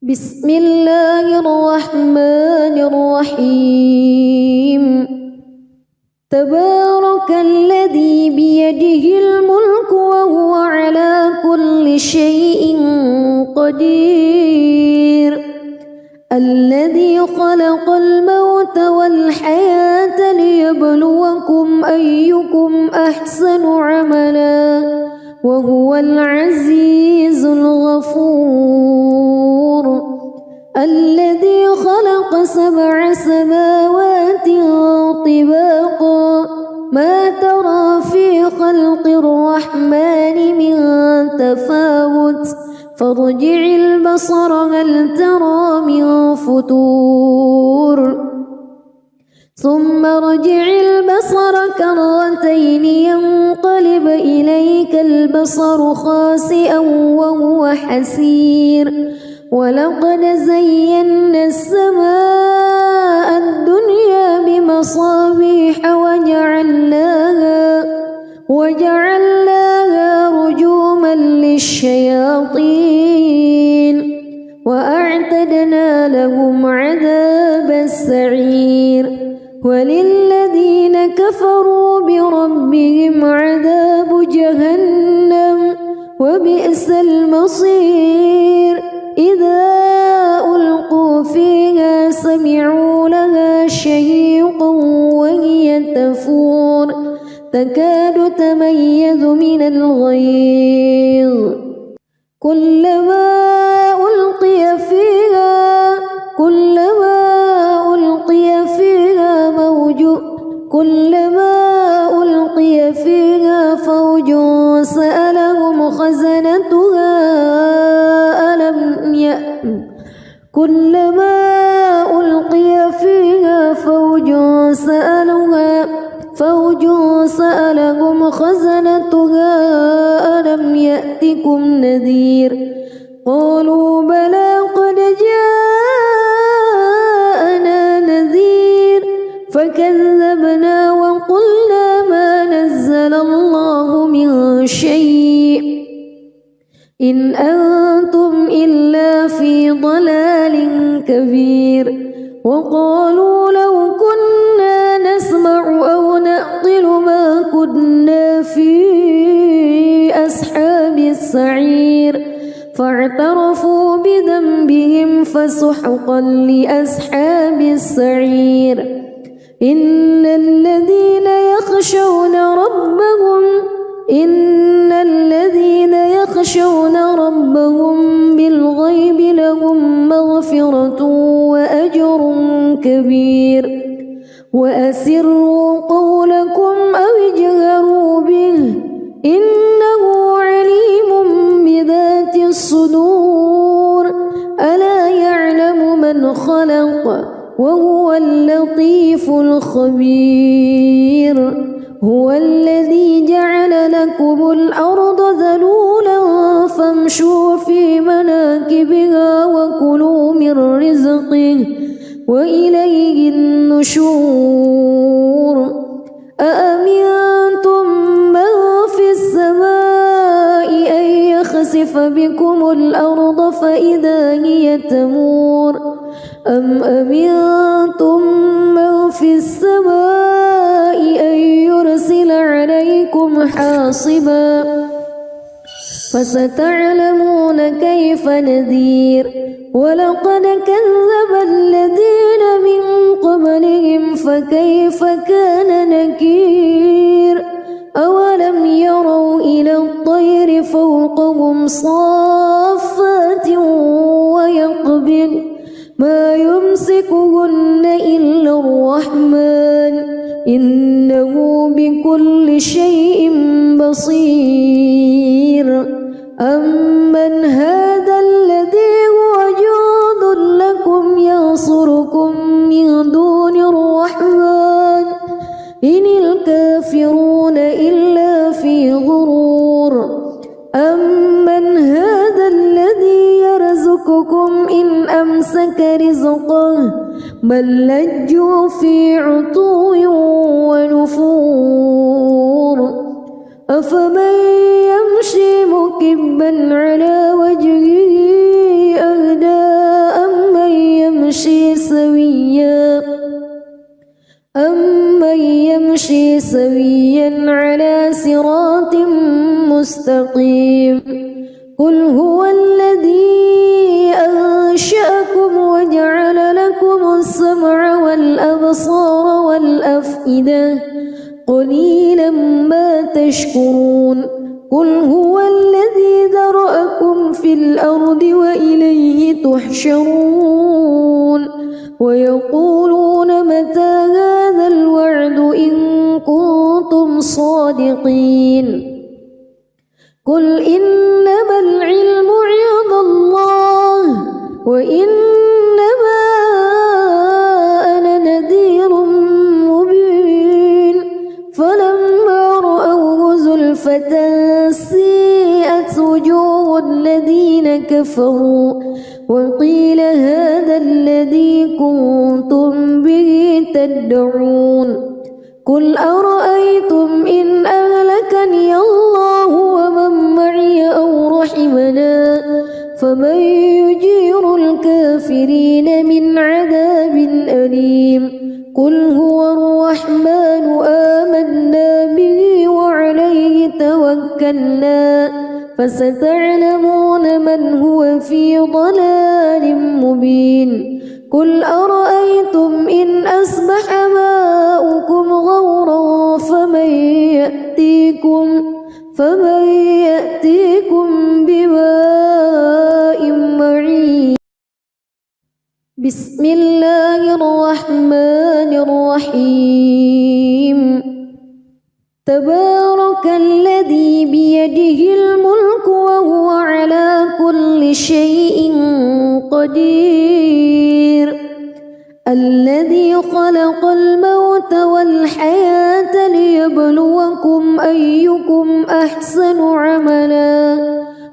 بسم الله الرحمن الرحيم تبارك الذي بيده الملك وهو على كل شيء قدير الذي خلق الموت والحياة ليبلوكم أيكم أحسن عملا وهو العزيز الغفور الذي خلق 7 سماوات طباقا ما ترى في خلق الرحمن من تفاوت فارجع البصر هل ترى من فتور ثم ارجع البصر كرتين ينقلب إليك البصر خاسئا وهو حسير ولقد زينا السماء الدنيا بمصابيح وجعلناها رجوما للشياطين وأعتدنا لهم عذاب السعير وللذين كفروا بربهم عذاب جهنم وبئس المصير إذا ألقوا فيها سمعوا لها شهيقا وهي تفور تكاد تميز من الغيظ كلما ألقي فيها فوج سألهم خزنتها ألم يأتكم نذير قالوا بلى قد جاءنا نذير فكذبنا وقلنا ما نزل الله من شيء إن أنتم إلا في ضلال كبير وقالوا لو كنا نسمع أو نعقل ما كنا في أصحاب السعير فاعترفوا بذنبهم فسحقا لأصحاب السعير إن الذين يخشون ربهم بالغيب لهم مغفرة وأجر كبير وأسروا قولكم أو اجهروا به إنه عليم بذات الصدور ألا يعلم من خلق وهو اللطيف الخبير هو الذي جعل لكم الأرض ذلولا فامشوا في مناكبها وكلوا من رزقه وإليه النشور أأمنتم من في السماء أن يخسف بكم الأرض فإذا هي تمور أم أمنتم من في السماء أن يرسل عليكم حاصبا فستعلمون كيف نذير ولقد كذب الذين من قبلهم فكيف كان نكير أولم يروا إلى الطير فوقهم صافات ويقبض ما يمسكهن إلا الرحمن إنه بكل شيء بصير أمن هذا الذي هو جند لكم ينصركم من دون الرحمن إن الكافرون إلا في غرور أمن هذا الذي يرزقكم إن أمسك رزقه بل لجوا في عتو ونفور أفمن يمشي مكبا على وجهه أهدى سويا على صراط مستقيم قل هو الذي أنشأكم وجعل لكم السمع والأبصار والأفئدة قليلا ما تشكرون قل هو الذي ذرأكم في الأرض وإليه تحشرون ويقولون متى هذا الوعد إن كنتم صادقين قل إنما العلم عند الله وإنما أنا نذير مبين فلما رأوه زلفة سيئت وجوه الذين كفروا وقيل هذا الذي كنتم به تدعون قل أرأيتم إن أهلكني الله ومن معي أو رحمنا فمن يجير الكافرين من عذاب أليم قل هو الرحمن آمنا به وعليه توكلنا فستعلمون من هو في ضلال مبين قل أرأيتم إن أصبح ماؤكم غورا فمن يأتيكم بماء معين بسم الله الرحمن الرحيم تبارك الذي بيده الملك وهو على كل شيء قدير الذي خلق الموت والحياة ليبلوكم أيكم أحسن عملا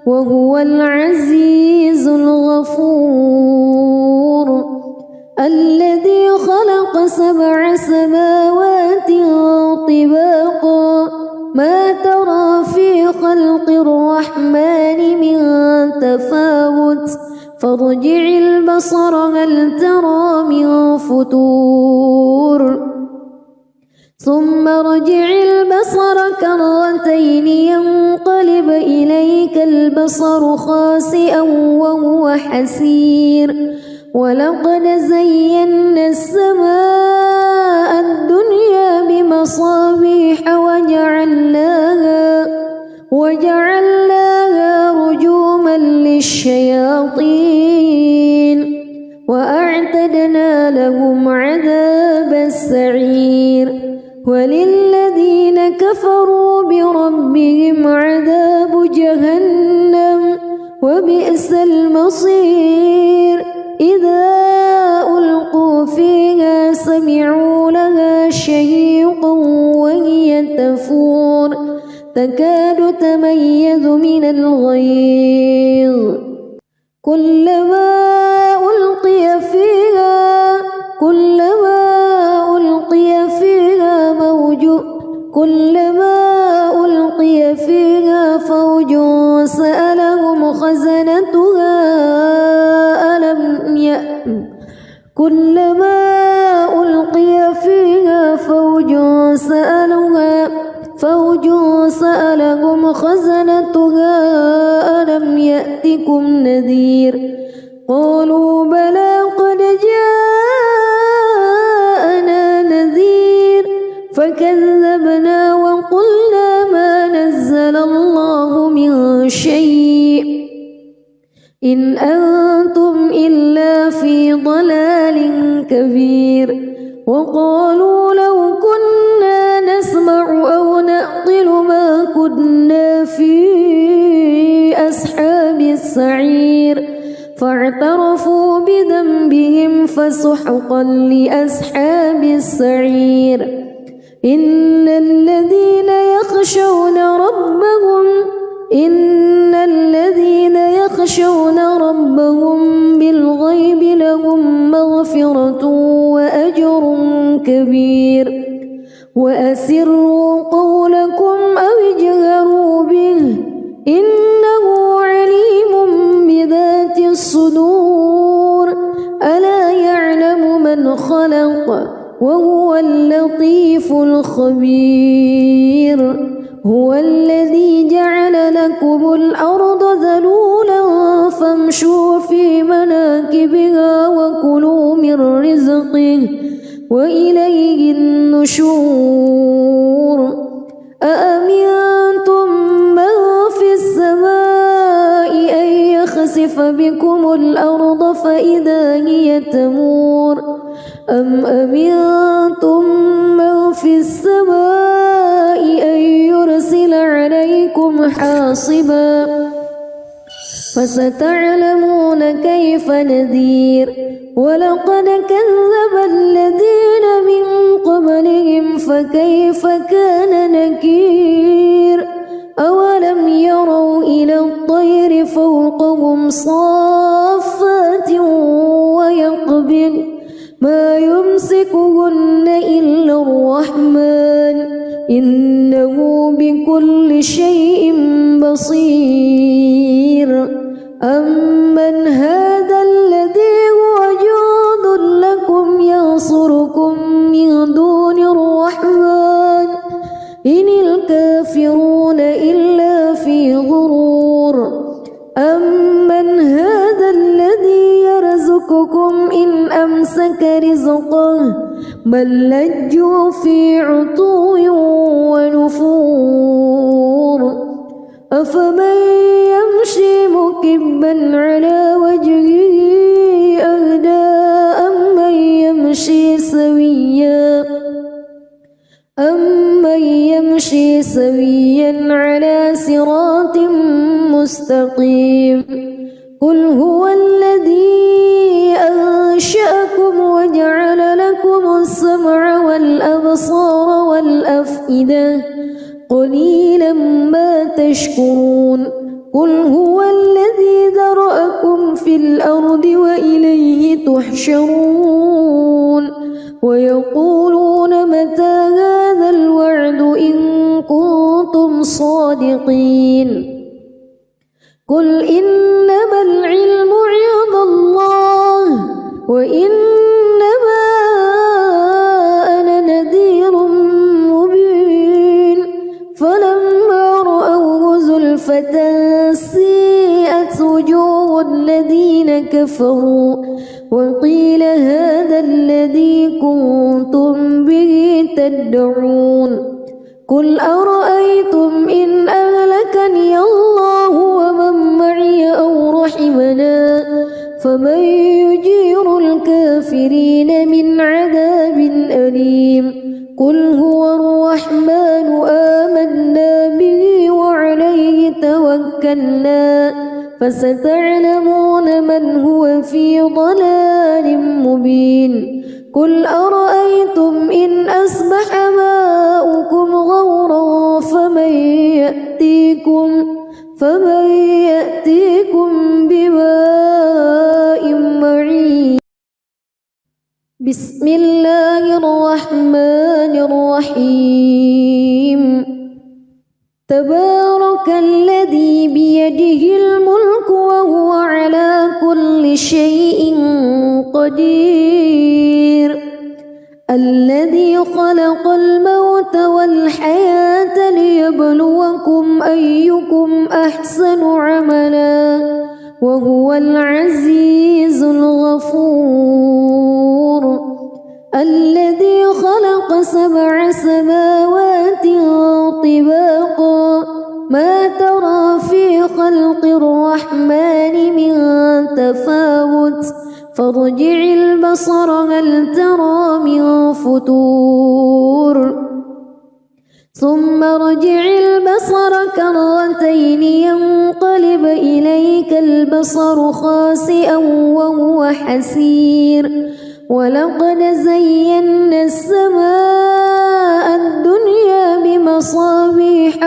وهو العزيز الغفور الذي خلق 7 سماوات طباقا ما ترى في خلق الرحمن من تفاوت فارجع البصر هل ترى من فطور ثم ارجع البصر كرتين ينقلب إليك البصر خاسئا وهو حسير ولقد زينا السماء الدنيا بمصابيح وجعلناها رجوما للشياطين وأعتدنا لهم عذاب السعير وللذين كفروا بربهم عذاب جهنم وبئس المصير إذا ألقوا فيها سمعوا لها شهيقا وهي تفور تكاد تميز من الغيظ كلما ألقي فيها فوج سألهم خزنتها كلما ألقي فيها فوج سألهم خزنتها ألم يأتكم نذير قالوا بلى قد جاءنا نذير فكذبنا وقلنا ما نزل الله من شيء إن أنتم إلا في ضلال كبير وقالوا لو كنا نسمع أو نعقل ما كنا في أصحاب السعير فاعترفوا بذنبهم فسحقا لأصحاب السعير إن الذين يخشون ربهم بالغيب لهم مغفرة وأجر كبير وأسروا قولكم أو اجهروا به إنه عليم بذات الصدور ألا يعلم من خلق وهو اللطيف الخبير هو الذي جعل لكم الأرض ذلولا فامشوا في مناكبها وكلوا من رزقه وإليه النشور أأمنتم من في السماء أن يخسف بكم الأرض فإذا هي تمور أم أمنتم من في السماء أن يرسل عليكم حاصبا فستعلمون كيف نذير ولقد كذب الذين من قبلهم فكيف كان نكير أولم يروا إلى الطير فوقهم صافات ويقبض ما يمسكهن إلا الرحمن إنه بكل شيء بصير أمن هذا الذي هو جند لكم ينصركم من دون الرحمن إن الكافرون إلا في غرور أمن هذا الذي يرزقكم إن أمسك رزقه بل لجوا في عتو ونفور أفمن يمشي مكبا على وجهه أهدى أمن يمشي سويا على صراط مستقيم قل هو الذي أنشأكم وجعل لكم السمع والأبصار والأفئدة قليلا ما تشكرون قل هو الذي ذرأكم في الأرض وإليه تحشرون ويقولون متى هذا الوعد إن كنتم صادقين قل إنما العلم عند الله وإنما أنا نذير مبين فلما رأوه زلفة سيئت وجوه الذين كفروا وقيل هذا الذي كنتم به تدعون قل أرأيتم إن أهلكني الله ومن معي أو رحمنا فمن يجير الكافرين من عذاب أليم قل هو الرحمن آمنا به وعليه توكلنا فستعلمون من هو في ضلال مبين قل أرأيتم إن أصبح ماؤكم غورا فمن يأتيكم بماء معين بسم الله الرحمن الرحيم تبارك الذي بيده الملك وهو على كل شيء قدير الذي خلق الموت والحياة ليبلوكم أيكم أحسن عملا وهو العزيز الغفور الذي خلق 7 سماوات طباقا ما ترى في خلق الرحمن من تفاوت فارجع البصر هل ترى من فتور ثم ارجع البصر كرتين ينقلب إليك البصر خاسئا وهو حسير ولقد زينا السماء الدنيا بمصابيح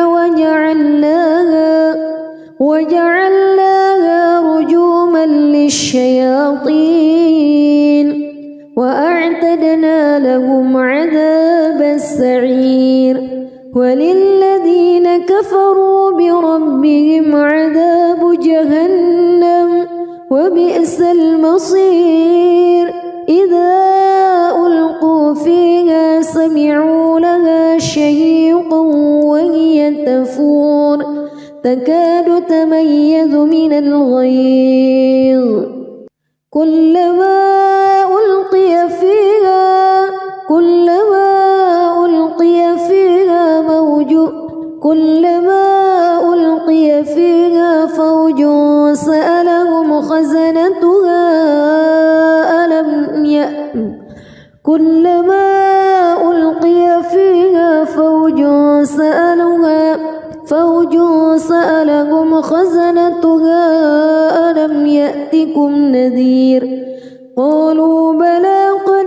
وجعلناها رجوما للشياطين وأعتدنا لهم عذاب السعير وللذين كفروا بربهم عذاب جهنم وبئس المصير إذا ألقوا فيها بالغيظ كلما ألقي فيها فوج سألهم خزنتها ألم يأتكم نذير قالوا بلى قد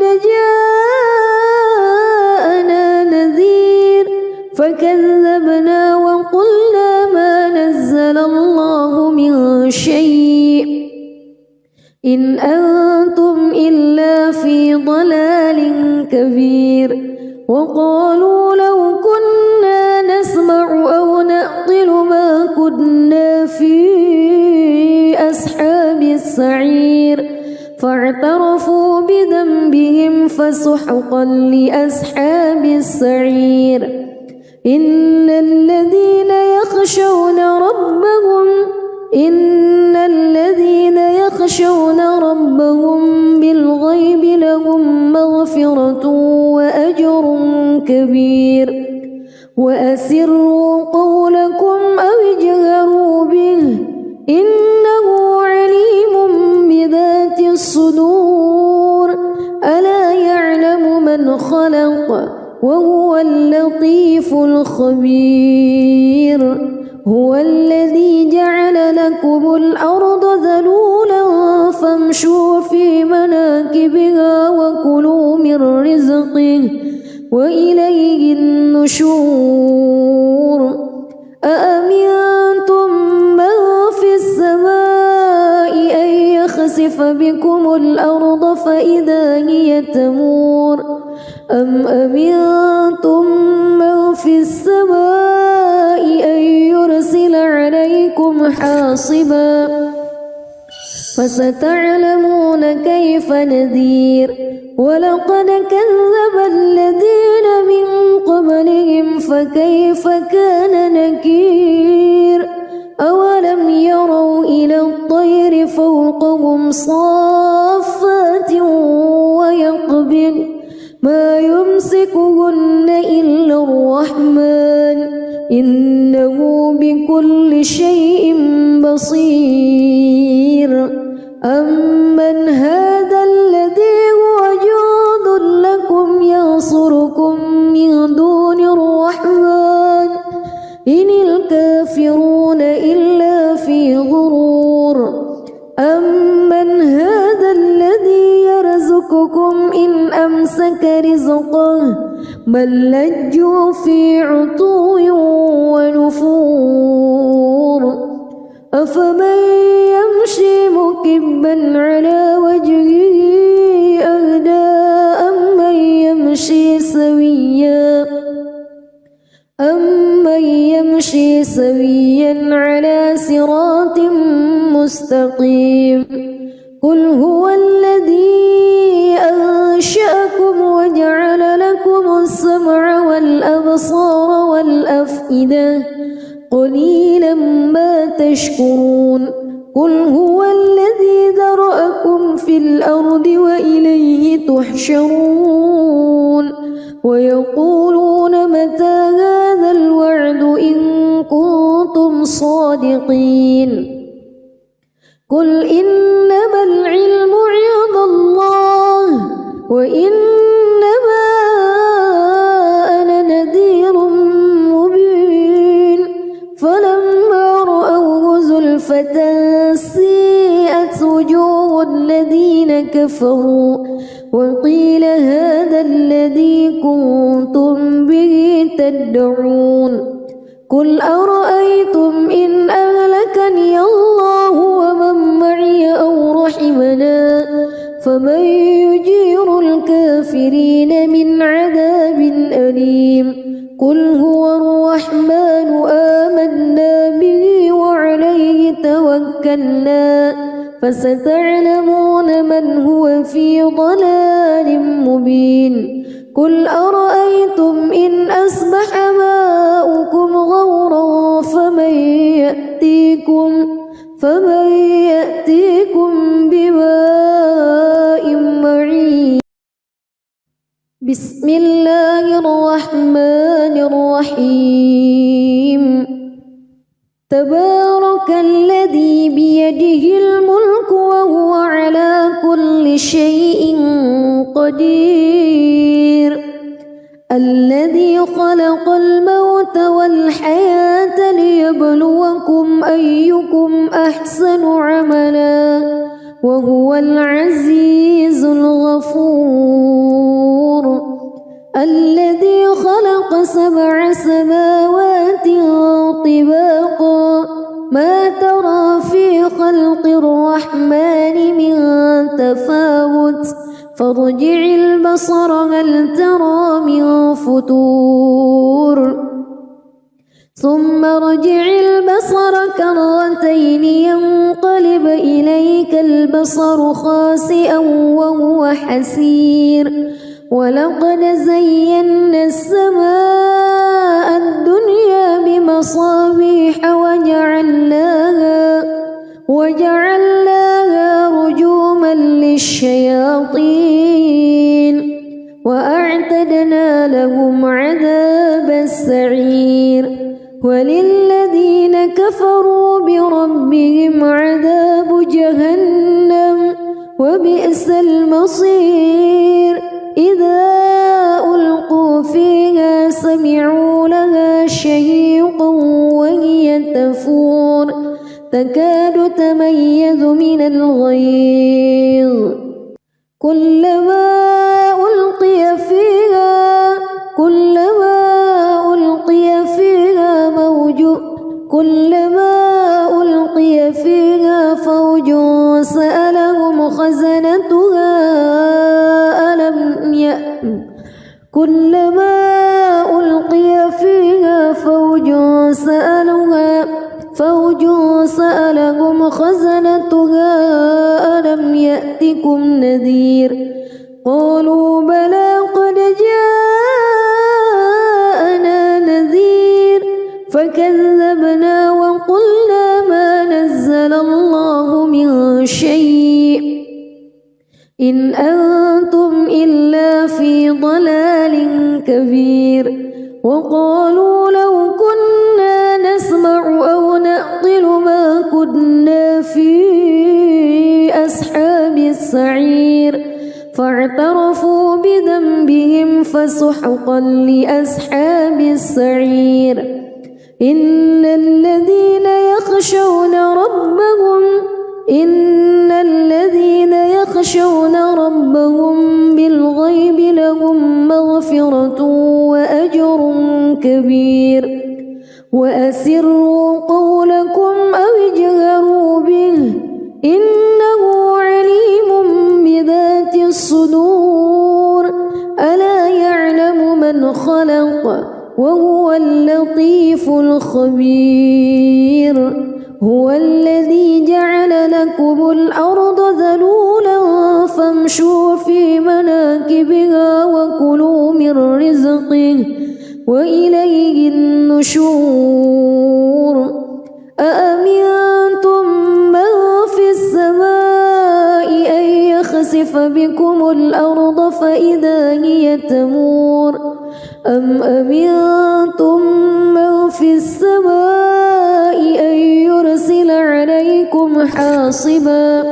جاءنا نذير فكذبنا وقلنا ما نزل الله من شيء إن أنتم إلا في ضلال كبير وقالوا لو كنا نسمع أو نعقل ما كنا في أصحاب السعير فاعترفوا بذنبهم فسحقا لأصحاب السعير إن الذين يخشون ربهم بالغيب لهم مغفرة وأجر كبير وأسروا قولكم أو اجهروا به إنه عليم بذات الصدور ألا يعلم من خلق وهو اللطيف الخبير هو الذي جعل لكم الأرض ذلولا فامشوا في مناكبها وكلوا من رزقه وإليه النشور أأمنتم من في السماء أن يخسف بكم الأرض فإذا هي تمور أم أمنتم من في السماء أن يرسل عليكم حاصبا فستعلمون كيف نذير ولقد كذب الذين من قبلهم فكيف كان نكير أولم يروا إلى الطير فوقهم صافات ويقبض ما يمسكهن إلا الرحمن إنه بكل شيء بصير أمن هذا الذي هو جند لكم ينصركم من دون الرحمن إن الكافرون إلا في غرور أمن هذا الذي يرزقكم إن أمسك رزقه بل لجوا في عتو ونفور أفمن يمشي مكبا على وجهه أهدى أمن يمشي سويا على صراط مستقيم قل هو الذي أنشأكم وجعل لكم السمع والأبصار والأفئدة قليلا ما تشكرون قل هو الذي ذرأكم في الأرض وإليه تحشرون ويقولون متى هذا الوعد إن كنتم صادقين قل إنما العلم عند الله وإنما أنا نذير مبين فلما رأوه زلفة سيئت وجوه الذين كفروا وقيل هذا الذي كنتم به تدعون قل أرأيتم إن أهلكني الله ومن معي أو رحمنا فمن يجير الكافرين من عذاب أليم قل هو الرحمن آمنا به وعليه توكلنا فستعلمون من هو في ضلال مبين قل أرأيتم إن أصبح ماؤكم غورا فمن بسم الله الرحمن الرحيم تبارك الذي بيده الملك وهو على كل شيء قدير الذي خلق الموت والحياة ليبلوكم أيكم أحسن عملا وهو العزيز الغفور الذي خلق 7 سماوات طباقا ما ترى في خلق الرحمن من تفاوت فارجع البصر هل ترى من فتور ثم ارجع البصر كرتين ينقلب إليك البصر خاسئا وهو حسير ولقد زينا السماء الدنيا بمصابيح وجعلناها رجوما للشياطين وأعتدنا لهم عذاب السعير وللذين كفروا بربهم عذاب جهنم وبئس المصير إذا ألقوا فيها سمعوا لها شهيقا وهي تفور تكاد تميز من الغيظ كلما ألقي فيها فوج سألهم خزنتها ألم يأتكم نذير قالوا بلى قد جاءنا نذير فكذبنا وقلنا ما نزل الله من شيء إن أنتم إلا في ضلال كبير وقالوا لو كنا نسمع أو نعقل ما كنا في أصحاب السعير فاعترفوا بذنبهم فسحقا لأصحاب السعير إن الذين يخشون ربهم بالغيب لهم مغفرة وأجر كبير وأسروا قولكم أو اجهروا به إنه عليم بذات الصدور ألا يعلم من خلق وهو اللطيف الخبير هو الذي جعل لكم الأرض ذلولا فامشوا في مناكبها وكلوا من رزقه وإليه النشور أأمنتم من في السماء أن يخسف بكم الأرض فإذا هي تمور أم أمنتم من في السماء أن يرسل عليكم حاصبا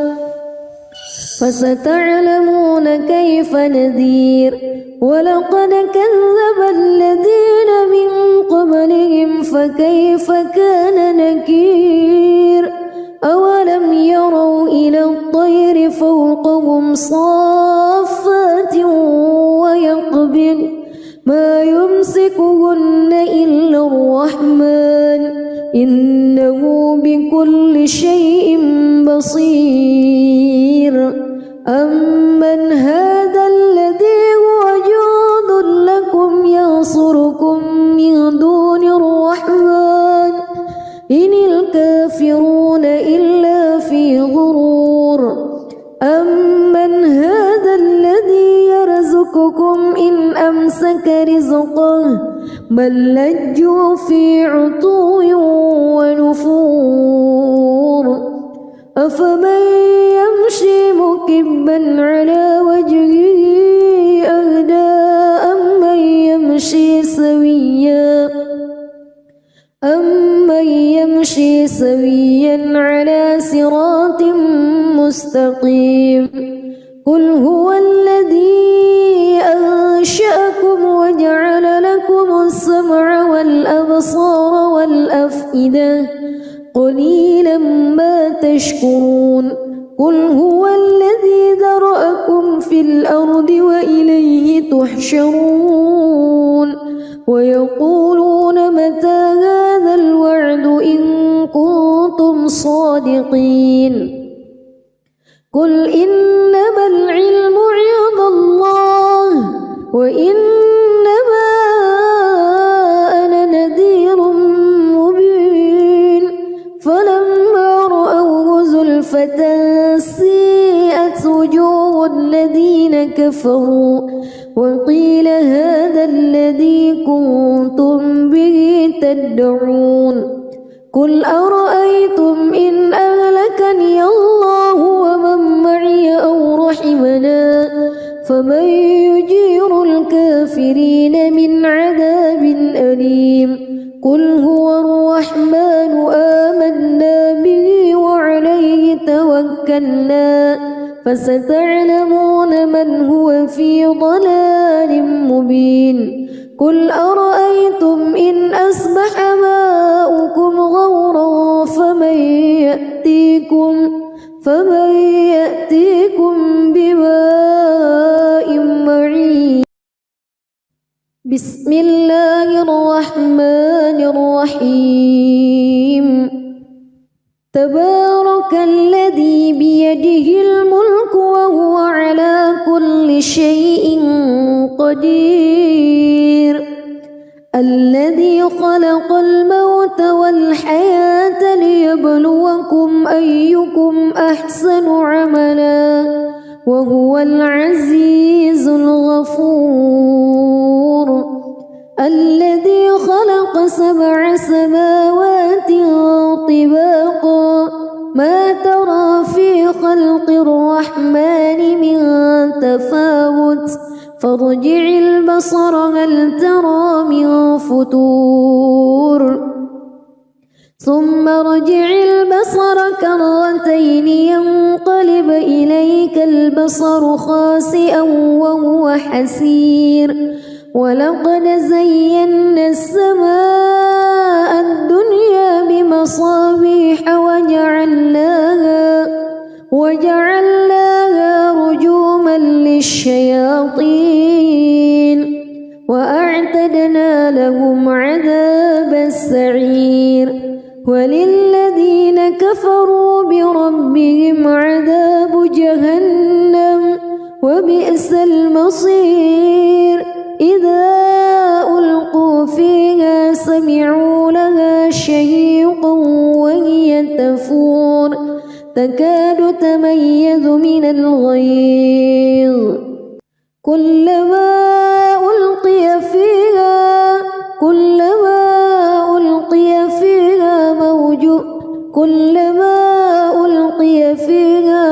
فستعلمون كيف نذير ولقد كذب الذين من قبلهم فكيف كان نكير أولم يروا إلى الطير فوقهم صافات ويقبض ما يمسكهن إلا الرحمن إنه بكل شيء بصير أمن هذا الذي هو جند لكم ينصركم من دون الرحمن إن الكافرون إلا في غرور أمن هذا الذي يرزقكم إن أمسك رزقه بل لجوا في عتو ونفور أفمن يمشي مكبا على وجهه أهدى سويا على صراط مستقيم قل هو الذي أنشأكم وجعل لكم السمع والأبصار والأفئدة قليلا ما تشكرون قل هو الذي ذرأكم في الأرض وإليه تحشرون ويقولون متى هذا الوعد إن كنتم صادقين قل إنما العلم عند الله وإنما أنا نذير مبين فلما رأوه زلفة سيئت وجوه الذين كفروا وقيل هذا الذي كنتم به تدعون قل أرأيتم إن أهلكني الله ومن معي أو رحمنا فمن يجير الكافرين من عذاب أليم قل هو الرحمن آمنا به وعليه توكلنا فستعلمون من هو في ضلال مبين قل أرأيتم إن أصبح ماؤكم غورا فمن يأتيكم بماء معين بسم الله الرحمن الرحيم تبارك الذي بيده الملك وهو على كل شيء قدير الذي خلق الموت والحياة ليبلوكم أيكم أحسن عملا وهو العزيز الغفور الذي خلق 7 سماوات طباقا ما ترى في خلق الرحمن من تفاوت فارجع البصر هل ترى من فتور ثم ارجع البصر كرتين ينقلب إليك البصر خاسئا وهو حسير ولقد زينا السماء الدنيا بمصابيح وجعلناها رجوما للشياطين وأعتدنا لهم عذاب السعير وللذين كفروا بربهم عذاب جهنم وبئس المصير إذا ألقوا فيها سمعوا لها شهيقا وهي تفور تكاد تميز من الغيظ كلما ألقي فيها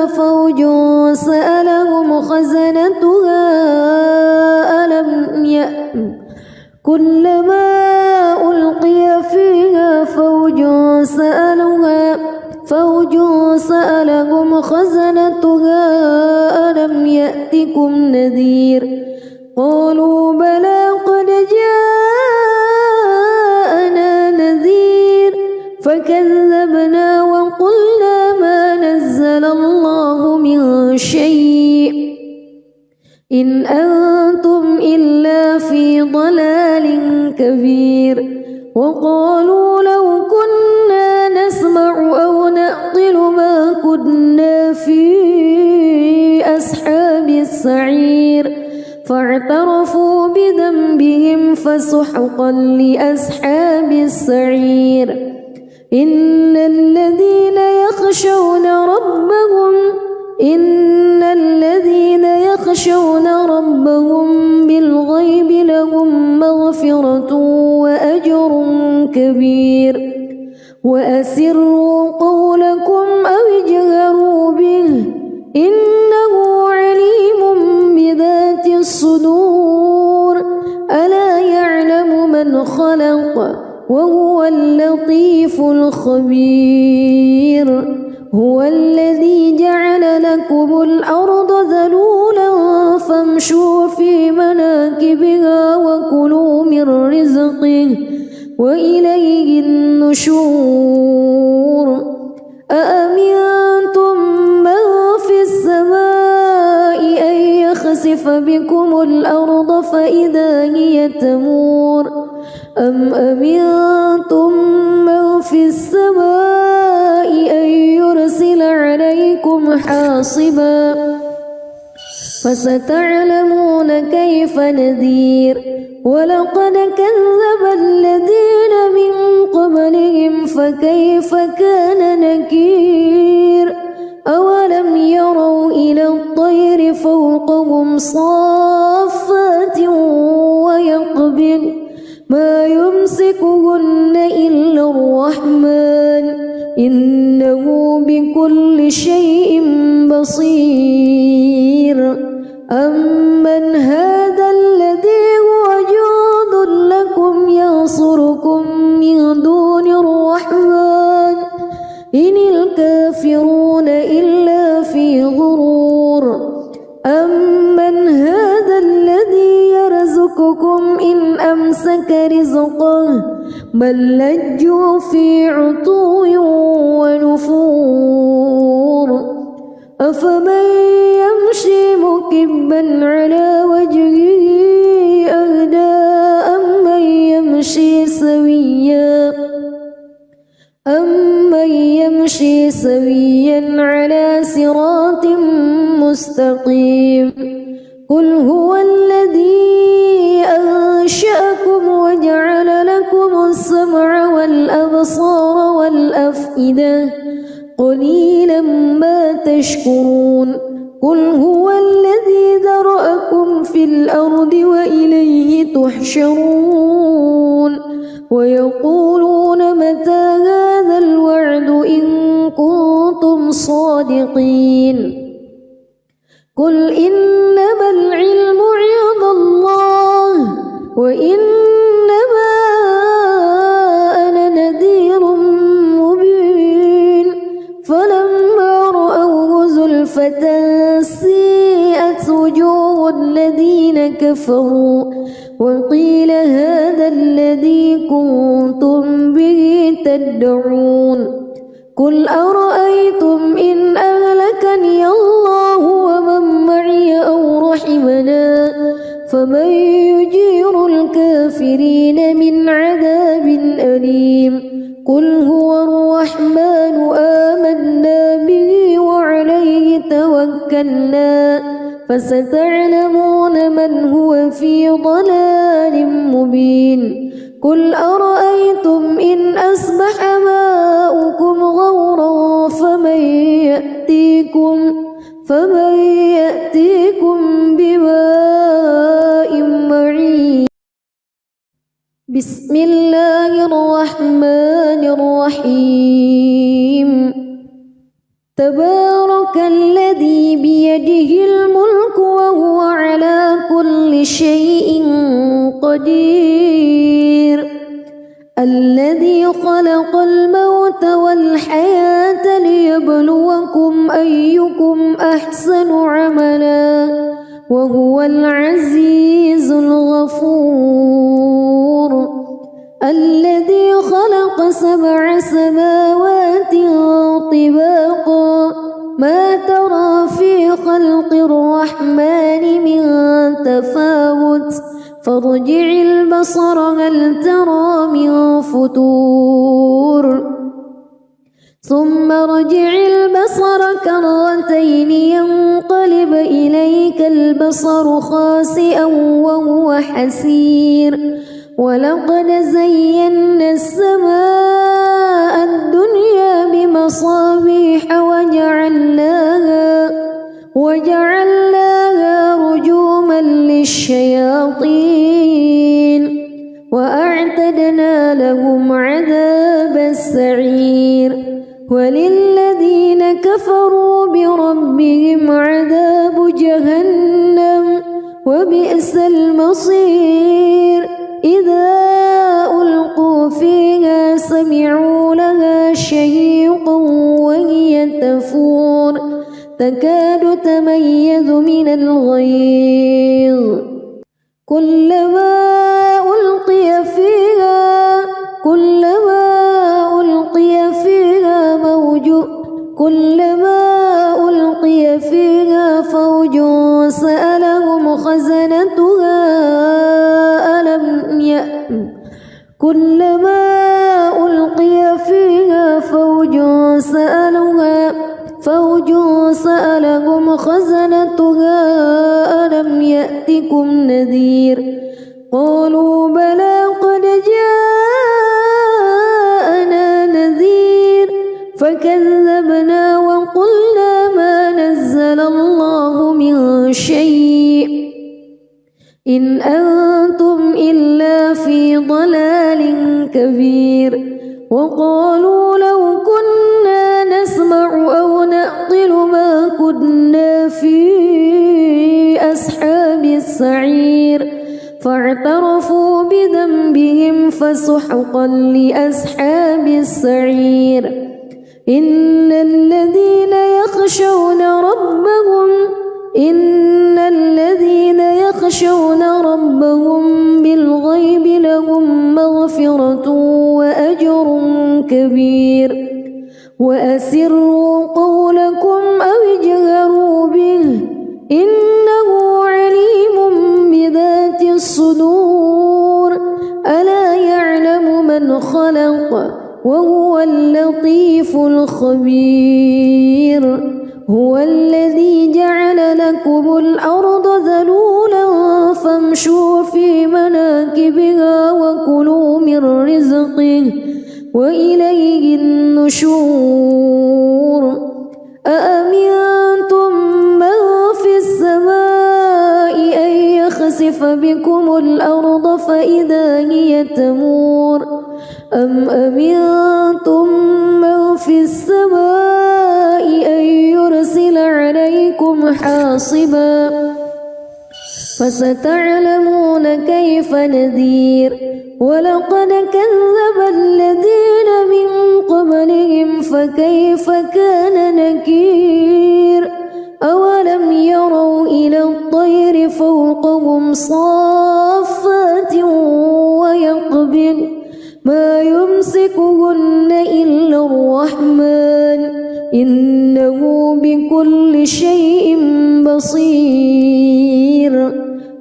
فوج سألهم خزنتها كلما ألقي فيها فوج سألهم خزنتها ألم يأتكم نذير قالوا بلى قد جاءنا نذير فكذبنا وقلنا ما نزل الله من شيء إن أنتم إلا في ضلال كبير وقالوا لو كنا نسمع أو نعقل ما كنا في أصحاب السعير فاعترفوا بذنبهم فسحقا لأصحاب السعير إن الذين يخشون ربهم بالغيب لهم مغفرة وأجر كبير وأسروا قولكم أو اجهروا به إنه عليم بذات الصدور ألا يعلم من خلق وهو اللطيف الخبير هو الذي جعل لكم الأرض ذلولا فامشوا في مناكبها وكلوا من رزقه وإليه النشور أأمنتم من في السماء أن يخسف بكم الأرض فإذا هي تمور أم أمنتم من في السماء أن يرسل عليكم حاصبا فستعلمون كيف نذير ولقد كذب الذين من قبلهم فكيف كان نكير أولم يروا إلى الطير فوقهم صافات ويقبض ما يمسكهن إلا الرحمن إنه بكل شيء بصير أمن هذا الذي هو جند لكم ينصركم من دون الرحمن إن الكافرون إلا في غرور أمن هذا الذي يرزقكم إن أمسك رزقه بل لجوا في عتو ونفور أفمن يمشي مكبا على وجهه أهدى أمن يمشي سويا على صراط مستقيم قل هو الذي أنشأكم وجعل لكم السمع والأبصار والأفئدة قليلا ما تشكرون قل هو الذي ذرأكم في الأرض وإليه تحشرون ويقولون متى هذا الوعد إن كنتم صادقين قل إنما العلم عند الله وإنما أنا نذير مبين فلما رأوه زلفة سيئت وجوه الذين كفروا وقيل هذا الذي كنتم به تدعون قل أرأيتم إن أهلكني الله ومن معي أو رحمنا فمن يجير الكافرين من عذاب أليم قل هو الرحمن آمنا به وعليه توكلنا فستعلمون من هو في ضلال مبين قل أرأيتم إن أصبح ماؤكم غورا فمن يأتيكم بماء معين بسم الله الرحمن الرحيم تبارك الذي بيده الملك وهو على كل شيء قدير الذي خلق الموت والحياة ليبلوكم أيكم أحسن عملا وهو العزيز الغفور الذي خلق 7 سماوات طباقا ما ترى في خلق الرحمن من تفاوت فارجع البصر هل ترى من فتور ثم ارجع البصر كرتين ينقلب إليك البصر خاسئا وهو حسير ولقد زينا السماء الدنيا بمصابيح وجعلناها رجوما للشياطين وأعتدنا لهم عذاب السعير وللذين كفروا بربهم عذاب جهنم وبئس المصير إذا ألقوا فيها يتميز من الغيظ كلما ألقي فيها فوج سألهم خزنتها ألم يأتكم نذير قالوا بلى قد جاءنا نذير فكذبنا وقلنا ما نزل الله من شيء إن أنتم إلا في ضلال كبير وقالوا لو كنا نسمع أو نعقل ما كنا في أصحاب السعير فاعترفوا بذنبهم فسحقا لأصحاب السعير إن الذين يخشون ربهم بالغيب لهم مغفرة وأجر كبير وأسروا قولكم أو اجهروا به إنه عليم بذات الصدور ألا يعلم من خلق وهو اللطيف الخبير هو الذي جعل لكم الأرض ذلولا فامشوا في مناكبها وكلوا من رزقه وإليه النشور أأمنتم من في السماء أن يخسف بكم الأرض فإذا هي تمور أم أمنتم من في السماء أن يرسل عليكم حاصبا فستعلمون كيف نذير ولقد كذب الذين من قبلهم فكيف كان نكير أولم يروا إلى الطير فوقهم صافات ويقبض ما يمسكهن إلا الرحمن إنه بكل شيء بصير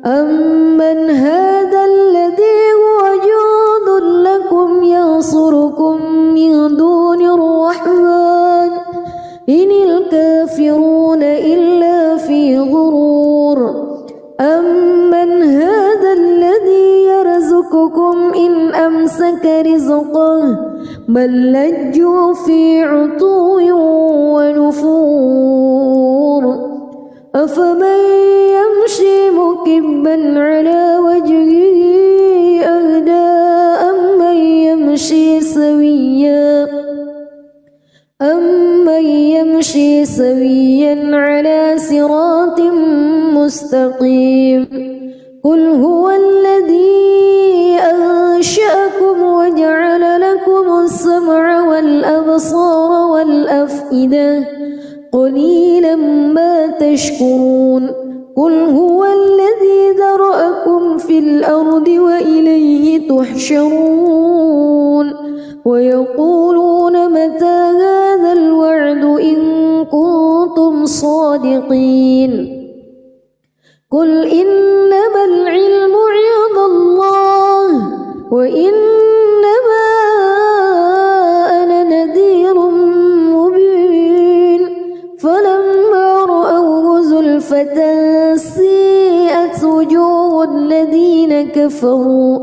أمن هذا الذي هو جند لكم ينصركم من دون الرحمن إن الكافرون إلا في غرور أمن هذا الذي يرزقكم إن أمسك رزقه بل لجوا في عتو ونفور أفمن يمشي مكبا على وجهه أهدى أمن يمشي سويا على صراط مستقيم قل هو الذي أنشأكم وجعل لكم السمع والأبصار والأفئدة قليلا ما تشكرون قل هو الذي ذرأكم في الأرض وإليه تحشرون ويقولون متى هذا الوعد إن كنتم صادقين قل إنما العلم عند الله وإنما أنا نذير مبين فلما رأوه زلفة سيئت وجوه الذين كفروا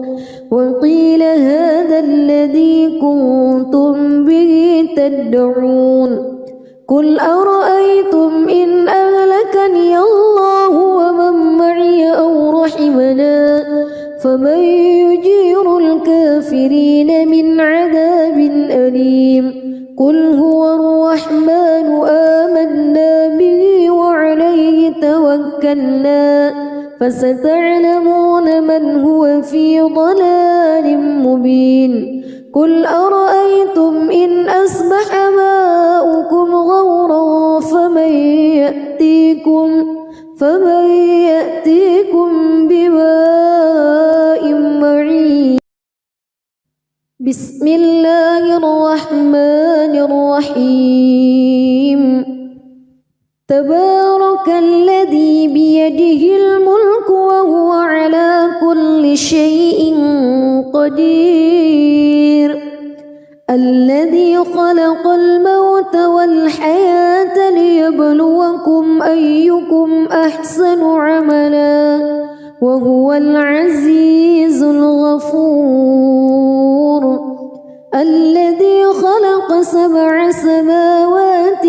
وقيل هذا الذي كنتم به تدعون قل أرأيتم إن أهلكني الله ومن معي أو رحمنا فمن يجير الكافرين من عذاب أليم قل هو الرحمن آمنا به وعليه توكلنا فستعلمون من هو في ضلال مبين قل أرأيتم إن أصبح ماؤكم غورا فمن فمن يأتيكم بماء معين بسم الله الرحمن الرحيم تبارك الذي بيده الملك وهو على كل شيء قدير الذي خلق الموت والحياة ليبلوكم أيكم أحسن عملا وهو العزيز الغفور الذي خلق 7 سماوات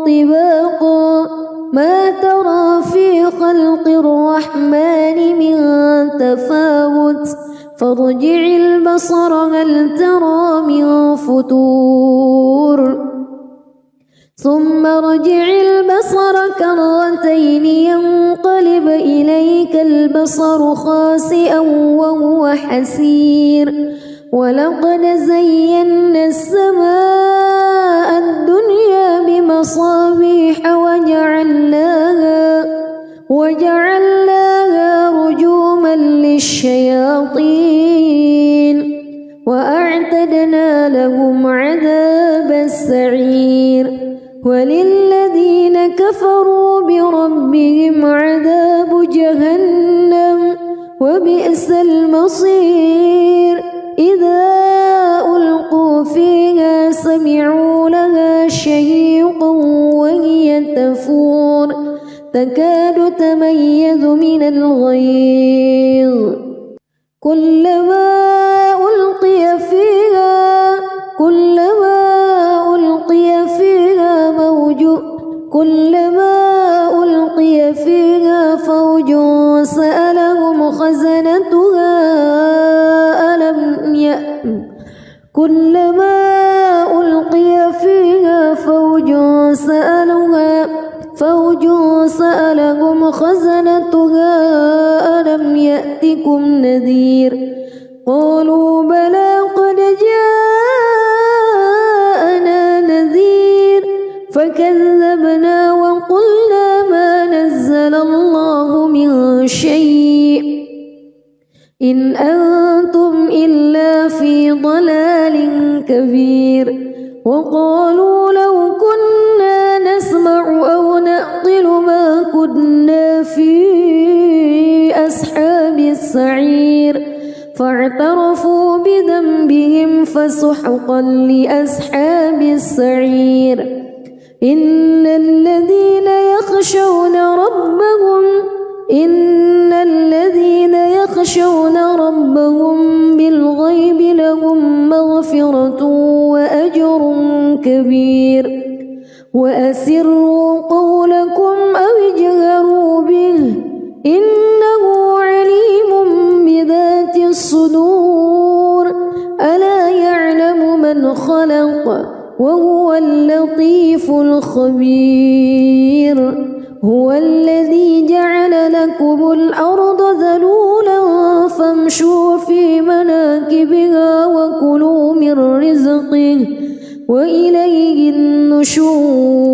طباقا ما ترى في خلق الرحمن من تفاوت فارجع البصر هل ترى من فتور ثم ارجع البصر كرتين ينقلب إليك البصر خاسئا وهو حسير ولقد زينا السماء الدنيا بمصابيح وجعلناها رجوما للشياطين وأعتدنا لهم عذاب السعير وللذين كفروا بربهم عذاب جهنم وبئس المصير إذا ألقوا فيها سمعوا لها شهيقا وهي تفور تكاد تميز من الغيظ كلما ألقي فيها فوج سألهم خزنتها كلما ألقي فيها فوج سألهم خزنتها ألم يأتكم نذير قالوا بلى قد جاءنا نذير فكذبنا وقلنا ما نزل الله من شيء إن أنتم إلا في ضلال كبير وقالوا لو كنا نسمع أو نعقل ما كنا في أصحاب السعير فاعترفوا بذنبهم فسحقا لأصحاب السعير إن الذين يخشون ربهم بالغيب لهم مغفرة وأجر كبير وأسروا قولكم أو اجهروا به إنه عليم بذات الصدور ألا يعلم من خلق وهو اللطيف الخبير هو الذي جعل لكم الأرض ذلولا فامشوا في مناكبها وكلوا من رزقه وإليه النشور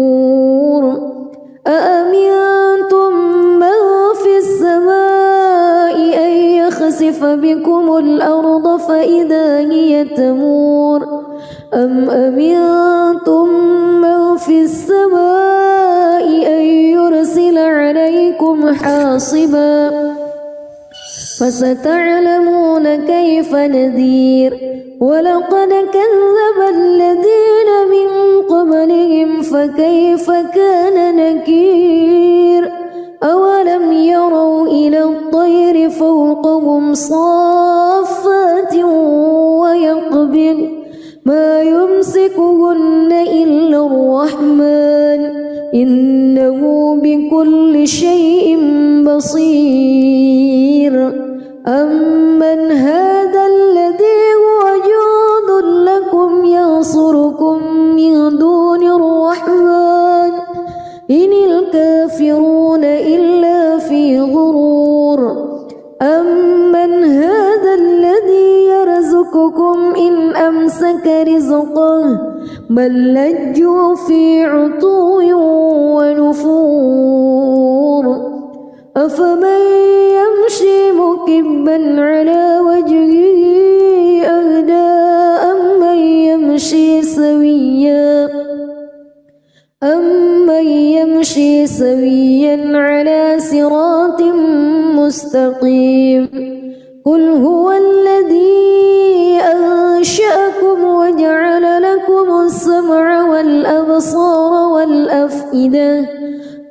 أأمنتم من في السماء أن يخسف بكم الأرض فإذا هي تمور أم أمنتم من في السماء أن يرسل عليكم حاصبا فستعلمون كيف نذير ولقد كذب الذين من قبلهم فكيف كان نكير أولم يروا إلى الطير فوقهم صافات ويقبض ما يمسكهن إلا الرحمن إنه بكل شيء بصير أمن هذا الذي هو جند لكم ينصركم من دون الرحمن إن الكافرون إلا في غرور أمن هذا الذي يرزقكم إن أمسك رزقه بل لجوا في عتو ونفور أفمن يمشي مكبا على وجهه أهدى أمن يمشي سويا على صراط مستقيم قل هو الذي أنشأكم وجعل لكم السمع والأبصار والأفئدة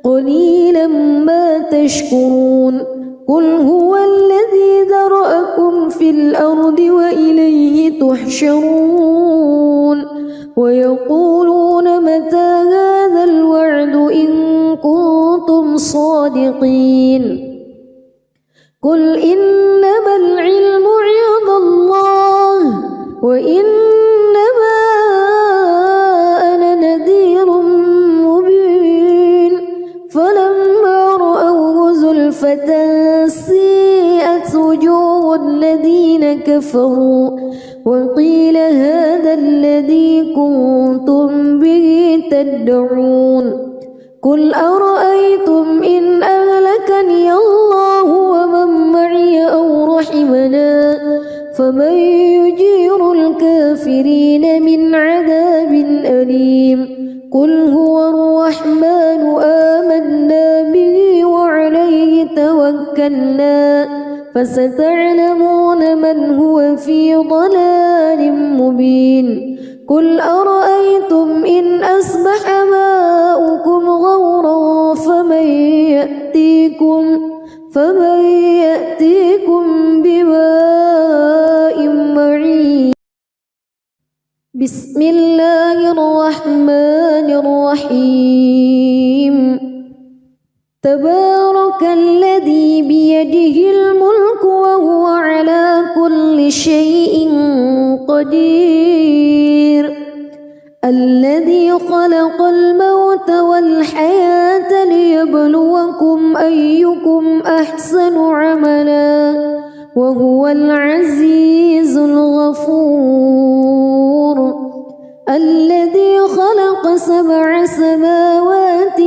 قليلا ما تشكرون قل هو الذي ذرأكم في الأرض وإليه تحشرون ويقولون متى هذا الوعد إن كنتم صادقين قل إنما العلم عند الله وإنما أنا نذير مبين فلما رأوه زلفة سيئت وجوه الذين كفروا وقيل هذا الذي كنتم به تدعون قل أرأيتم إن أهلكني الله ومن معي أو رحمنا فمن يجير الكافرين من عذاب أليم قل هو الرحمن آمنا به وعليه توكلنا فستعلمون من هو في ضلال مبين قل أرأيتم إن أصبح ماؤكم غورا فمن يأتيكم بماء معين بسم الله الرحمن الرحيم تبارك الذي بيده الملك وهو على كل شيء قدير الذي خلق الموت والحياة ليبلوكم أيكم أحسن عملا وهو العزيز الغفور الذي خلق 7 سماوات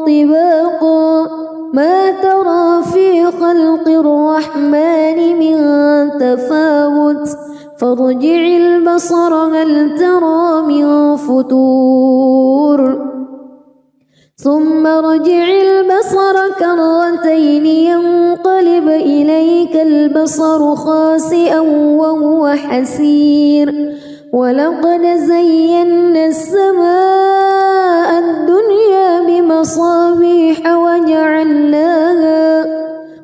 طباقا ما ترى في خلق الرحمن من تفاوت فارجع البصر هل ترى من فتور ثم ارجع البصر كرتين ينقلب إليك البصر خاسئا وهو حسير ولقد زينا السماء الدنيا بمصابيح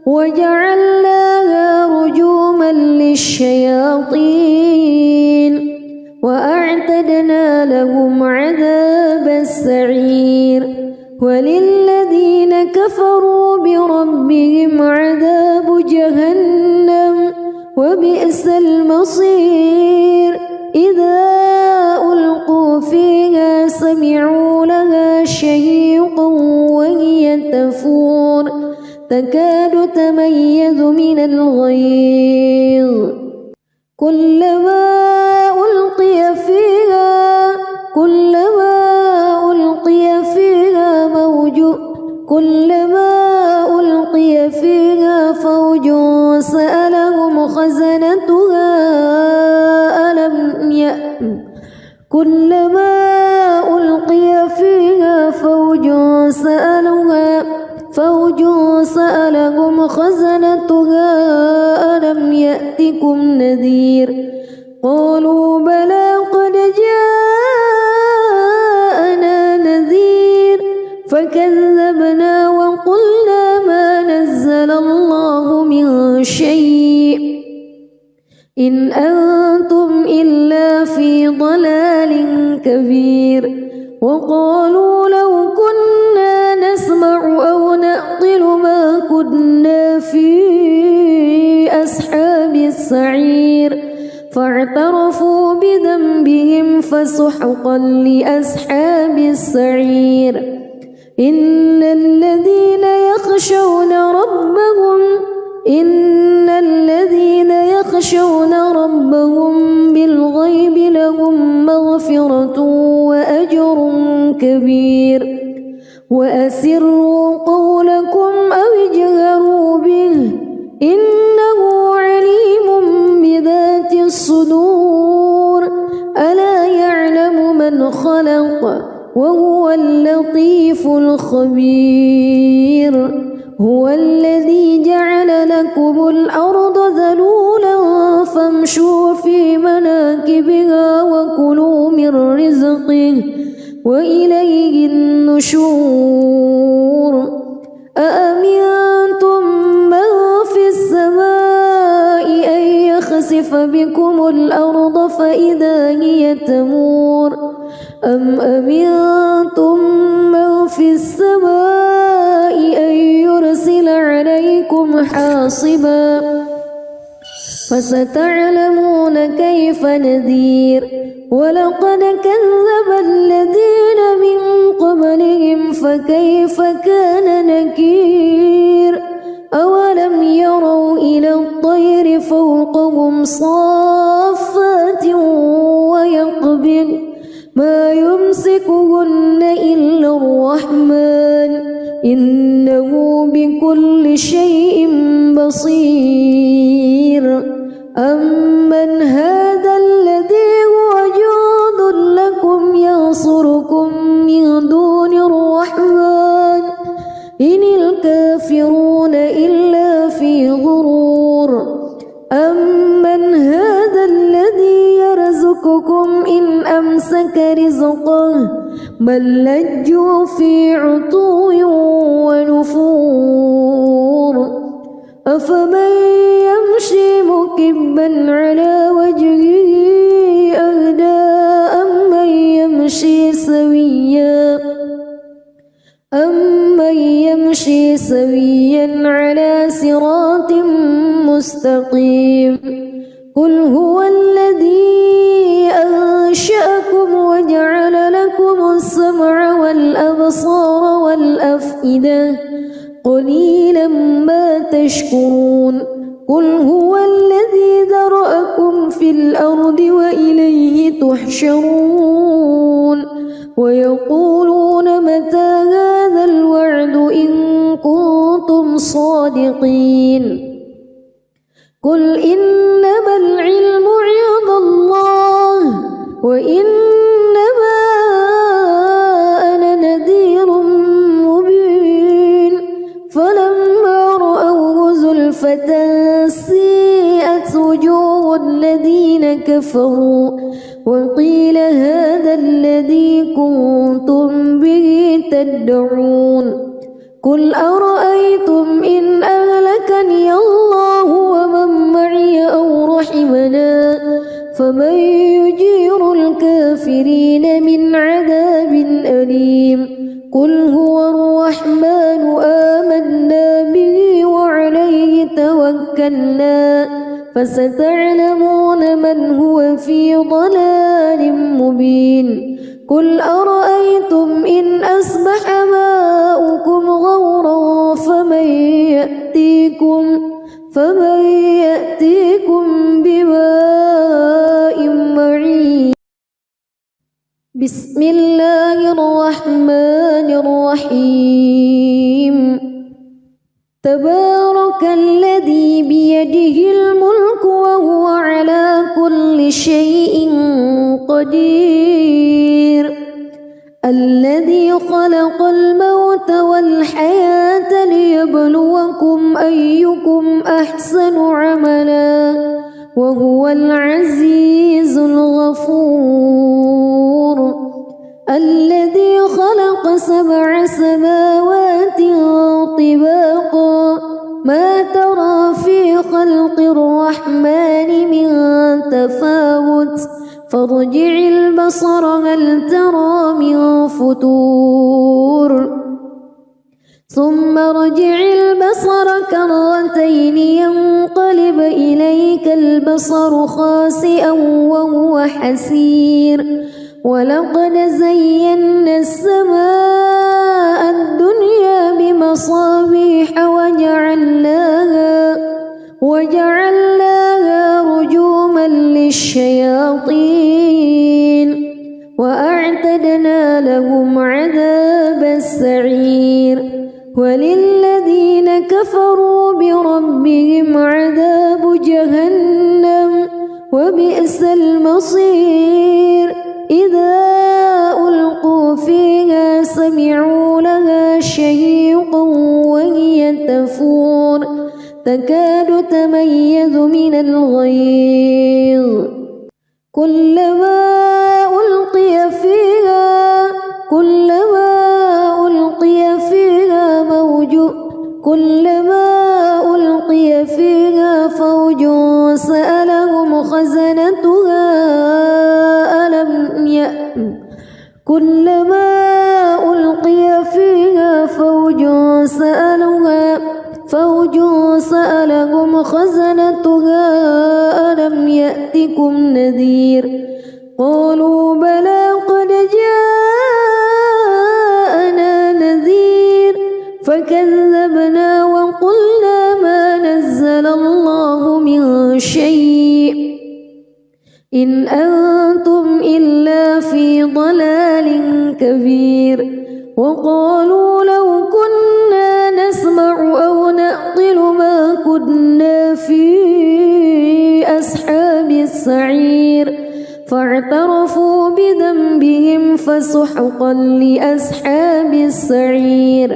وجعلناها رجوما للشياطين وأعتدنا لهم عذاب السعير وللذين كفروا بربهم عذاب جهنم وبئس المصير إذا ألقوا فيها سمعوا لها شهيقا وهي تفور تكاد تميز من الغيظ كلما ألقي فيها فوج سألهم خزنتها ألم يأتكم نذير قالوا بلى قد جاءنا نذير فكذبنا وقلنا ما نزل الله من شيء إن أنتم إلا في ضلال كبير وقالوا لو كنا نسمع أو نعقل ما كنا في أصحاب السعير فاعترفوا بذنبهم فسحقا لأصحاب السعير إن الذين يخشون ربهم بالغيب لهم مغفرة وأجر كبير وأسروا قولكم أو اجهروا هو الذي جعل لكم الأرض ذلولا فامشوا في مناكبها وكلوا من رزقه وإليه النشور أأمنتم من في السماء أن يخسف بكم الأرض فإذا هي تمور أم أمنتم من في السماء أن يرسل عليكم حاصبا فستعلمون كيف نذير ولقد كذب الذين من قبلهم فكيف كان نكير أولم يروا إلى الطير فوقهم صافات ويقبض ما يمسكهن إلا الرحمن إنه بكل شيء بصير أمن هذا الذي هو جند لكم ينصركم من دون الرحمن إن الكافرون إلا في غرور أمن هذا الذي يرزقكم إن أمسك رزقه بل لجوا في عتو ونفور أفمن يمشي مكبا على وجهه أهدى أمن يمشي سويا على صراط مستقيم قل هو الذي أنشأكم وجعل لكم السمع والأبصار والأفئدة قليلا ما تشكرون قل هو الذي ذرأكم في الأرض وإليه تحشرون ويقولون متى هذا الوعد إن كنتم صادقين قل إنما العلم عند الله وإنما أنا نذير مبين فلما رأوه زلفة سيئت وجوه الذين كفروا وقيل هذا الذي كنتم به تدعون قل أرأيتم إن أهلكني الله ومن معي أو رحمنا فمن يجير الكافرين من عذاب أليم قل هو الرحمن آمنا به وعليه توكلنا فستعلمون من هو في ضلال مبين قل أرأيتم إن أصبح ماؤكم غورا فمن يأتيكم بماء معين بسم الله الرحمن الرحيم تبارك الذي بيده الملك وهو على كل شيء قدير الذي خلق الموت والحياة ليبلوكم أيكم أحسن عملا وهو العزيز الغفور الذي خلق 7 سماوات طباقا ما ترى في خلق الرحمن من تفاوت فارجع البصر هل ترى من فتور ثم ارجع البصر كرتين ينقلب إليك البصر خاسئا وهو حسير ولقد زينا السماء الدنيا بمصابيح وجعلناها رجوما للشياطين وأعتدنا لهم عذاب السعير وللذين كفروا بربهم عذاب جهنم وبئس المصير إذا ألقوا فيها سمعوا لها شهيقا وهي تفور تكاد تميز من الغيظ كلما ألقي فيها فوج سألهم خزنتها ألم يأتكم نذير قالوا بلى قد جاءنا نذير فكذبنا وقلنا ما نزل الله من شيء إن أنتم إلا في ضلال كبير وقالوا لو كنا نسمع أو نعقل ما كنا في أصحاب السعير فاعترفوا بذنبهم فسحقا لأصحاب السعير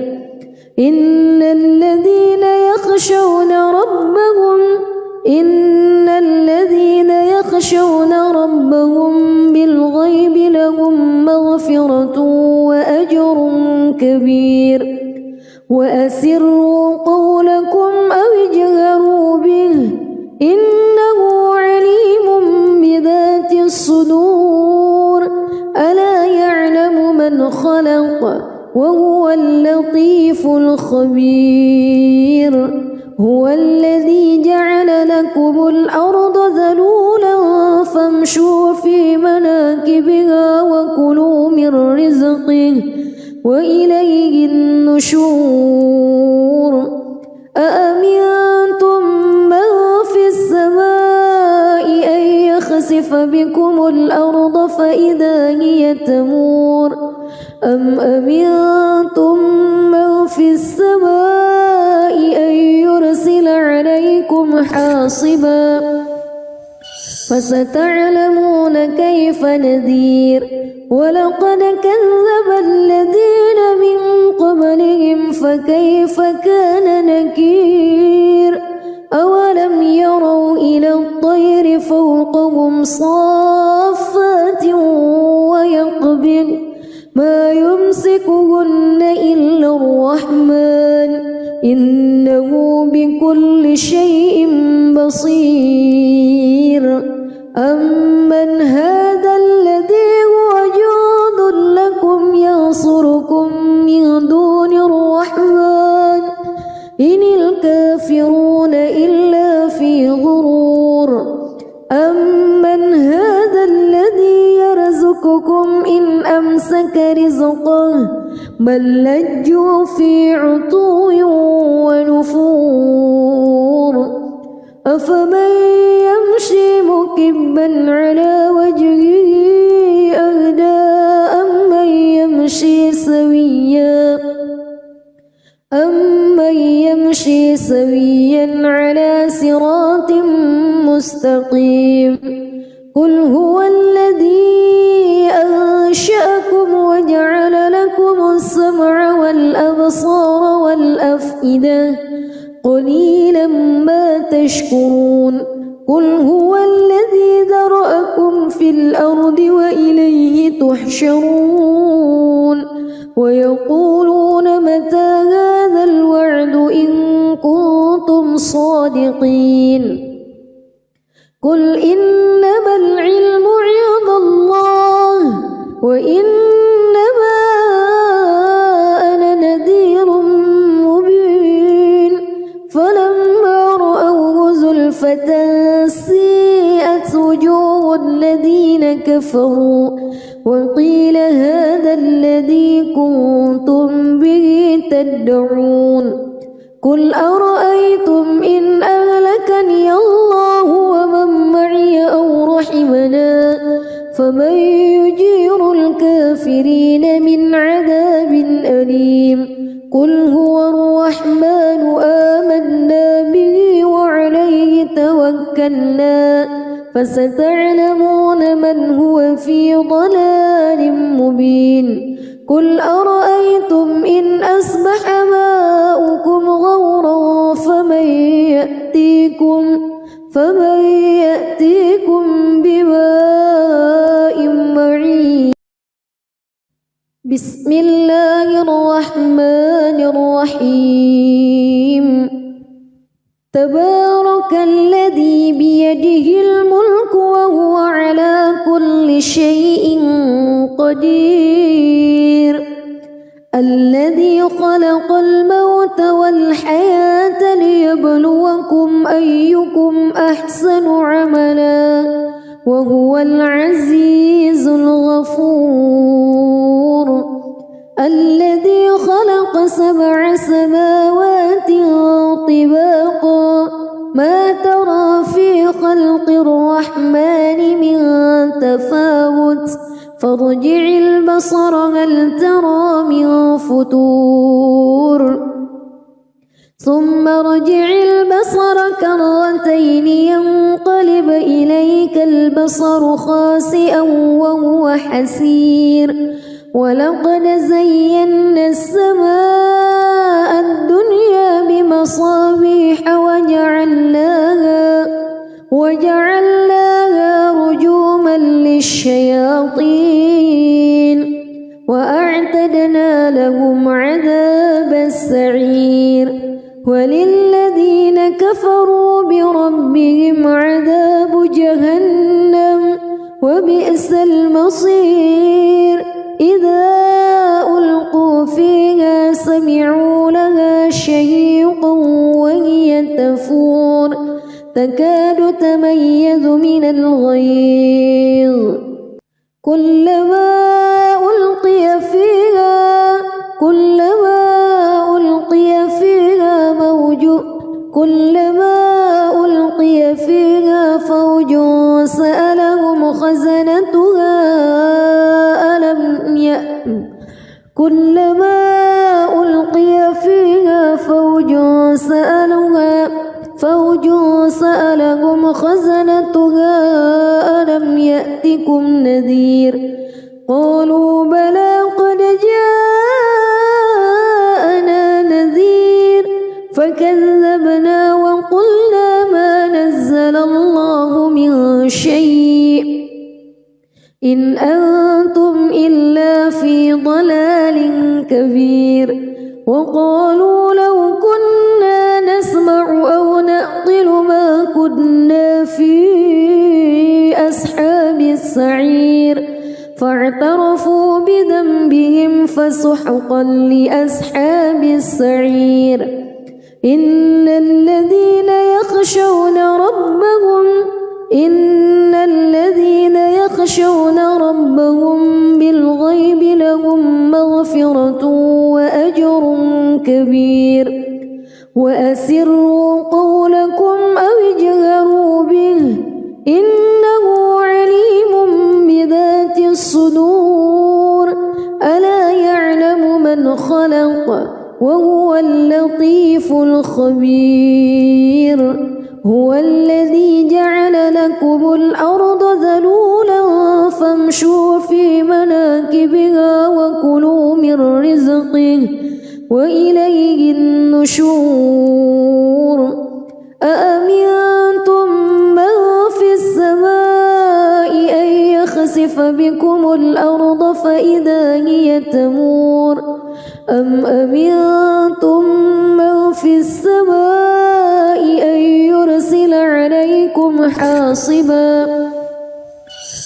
إن الذين يخشون ربهم بالغيب لهم مغفرة وأجر كبير وأسروا قولكم أو اجهروا به إنه عليم بذات الصدور ألا يعلم من خلق وهو اللطيف الخبير هو الذي جعل لكم الأرض ذلولا فامشوا في مناكبها وكلوا من رزقه وإليه النشور أأمنتم من في السماء أن يخسف بكم الأرض فإذا هي تمور أم أمنتم من في السماء أن يرسل عليكم حاصبا فستعلمون كيف نذير ولقد كذب الذين من قبلهم فكيف كان نكير أولم يروا إلى الطير فوقهم صافات ويقبض ما يمسكهن إلا الرحمن إنه بكل شيء بصير أمن هذا الذي هو جند لكم ينصركم من دون الرحمن إن الكافرون إلا في غرور أمن هذا الذي يرزقكم إن أمسك رزقه بل لجوا في عتو ونفور أفمن يمشي مكبا على وجهه أهدى أمن يمشي سويا على صراط مستقيم قل هو الذي أنشأكم وجعل لكم السمع والأبصار والأفئدة قليلا ما تشكرون قل هو الذي ذرأكم في الأرض وإليه تحشرون ويقولون متى هذا الوعد إن كنتم صادقين قل إنما العلم عند الله وإنما أنا نذير مبين فلما رأوه زلفة سيئت وجوه الذين كفروا وقيل هذا الذي كنتم به تدعون قل أرأيتم إن أهلكني الله ومن معي أو رحمنا فمن يجير الكافرين من عذاب أليم قل هو الرحمن آمنا به وعليه توكلنا فستعلمون من هو في ضلال مبين قل أرأيتم إن أصبح ماؤكم غورا فمن تبارك الذي بيده الملك وهو على كل شيء قدير الذي خلق الموت والحياة ليبلوكم أيكم أحسن عملا وهو العزيز الغفور الذي خلق 7 سماوات طباقا ما ترى في خلق الرحمن من تفاوت فارجع البصر هل ترى من فتور ثم ارجع البصر كرتين ينقلب إليك البصر خاسئا وهو حسير ولقد زينا السماء الدنيا بمصابيح وجعلناها رجوما للشياطين وأعتدنا لهم عذاب السعير وللذين كفروا بربهم عذاب جهنم وبئس المصير إذا ألقوا فيها سمعوا لها شهيقا وهي تفور تكاد تميز من الغيظ كلما ألقي فيها فوج سألهم خزنتها كلما ألقي فيها فوج سألهم خزنتها ألم يأتكم نذير قالوا بلى قد جاءنا نذير فكذبنا وقلنا ما نزل الله من شيء إن أنتم إلا في ضلال كبير وقالوا لو كنا نسمع أو نعقل ما كنا في أصحاب السعير فاعترفوا بذنبهم فسحقا لأصحاب السعير إن الذين يخشون ربهم بالغيب لهم مغفرة وأجر كبير وأسروا قولكم أو اجهروا به إنه عليم بذات الصدور ألا يعلم من خلق وهو اللطيف الخبير هو الذي جعل لكم الأرض ذلولا فامشوا في مناكبها وكلوا من رزقه وإليه النشور أأمنتم من في السماء أن يخسف بكم الأرض فإذا هي تمور أم أمنتم من في السماء أن يرسل عليكم حاصبا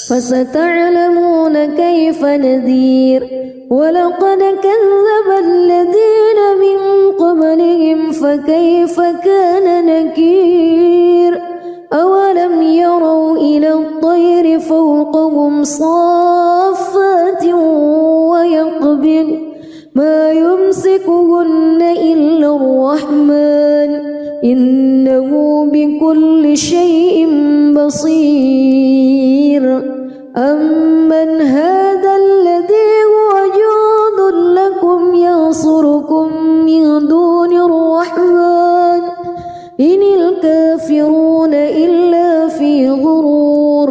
فستعلمون كيف نذير ولقد كذب الذين من قبلهم فكيف كان نكير أولم يروا إلى الطير فوقهم صافات ويقبض ما يمسكهن إلا الرحمن إنه بكل شيء بصير أمن هذا الذي هو جند لكم ينصركم من دون الرحمن إن الكافرون إلا في غرور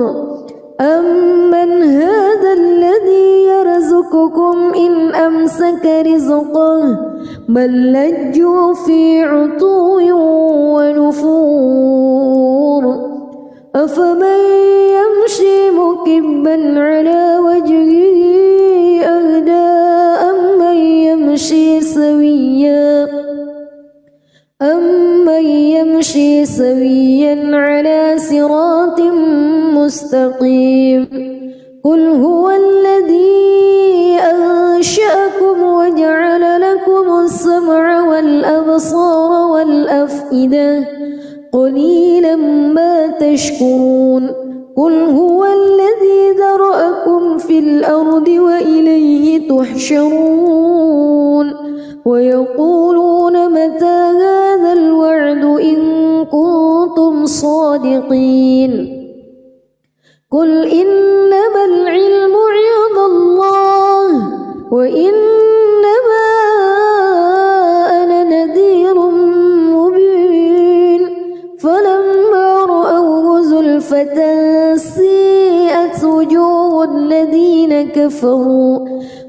أمن هذا الذي يرزقكم إن أمسك رزقه بل لجوا في عتو ونفور أفمن يمشي مكبا على وجهه أهدى أمن يمشي سويا على صراط مستقيم قل هو الذي أنشأكم وجعل لكم السمع والأبصار والأفئدة قليلا ما تشكرون قل هو الذي ذرأكم في الأرض وإليه تحشرون ويقولون متى هذا الوعد إن كنتم صادقين قل إنما العلم عند الله وإنما أنا نذير مبين فلما رأوه زلفة سيئت وجوه الذين كفروا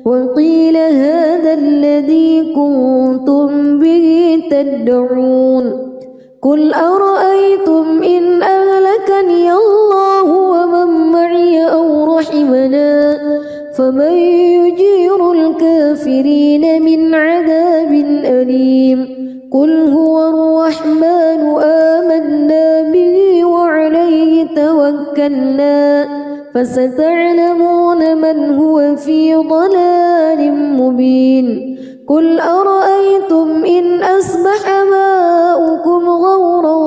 وقيل هذا الذي كنتم به تدعون قل أرأيتم إن أهلكني الله ومن معي أو رحمنا فمن يجير الكافرين من عذاب أليم قل هو الرحمن آمنا به وعليه توكلنا فستعلمون من هو في ضلال مبين قل أرأيتم إن أصبح ماؤكم غورا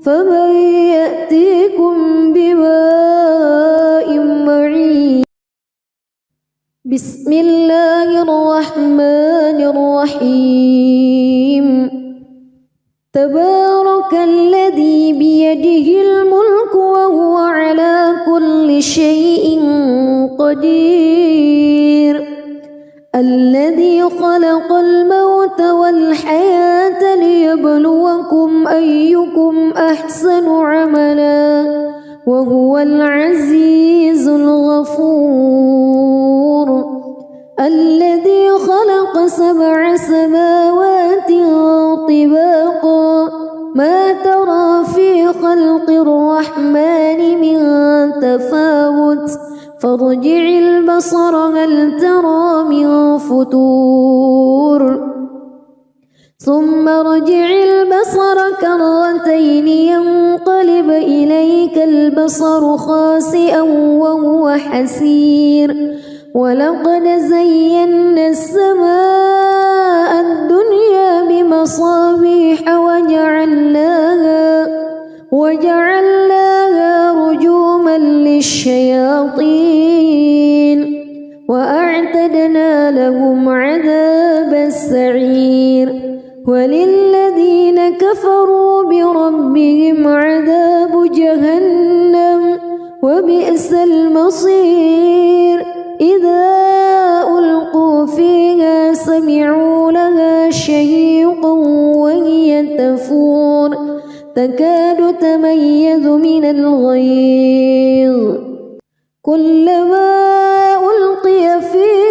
فمن يأتيكم بماء معين بسم الله الرحمن الرحيم تبارك الذي بيده الملك وهو على كل شيء قدير الذي خلق الموت والحياة ليبلوكم أيكم أحسن عملا وهو العزيز الغفور الذي خلق 7 سماوات طباقا ما ترى في خلق الرحمن من تفاوت فارجع البصر هل ترى من فطور ثم ارجع البصر كرتين ينقلب إليك البصر خاسئا وهو حسير ولقد زينا السماء الدنيا بمصابيح وجعلناها رجوما للشياطين وأعتدنا لهم عذاب السعير وللذين كفروا بربهم عذاب جهنم وبئس المصير إذا ألقوا فيها سمعوا لها شهيقا وهي تفور تكاد تميز من الغيظ كلما ألقي فيها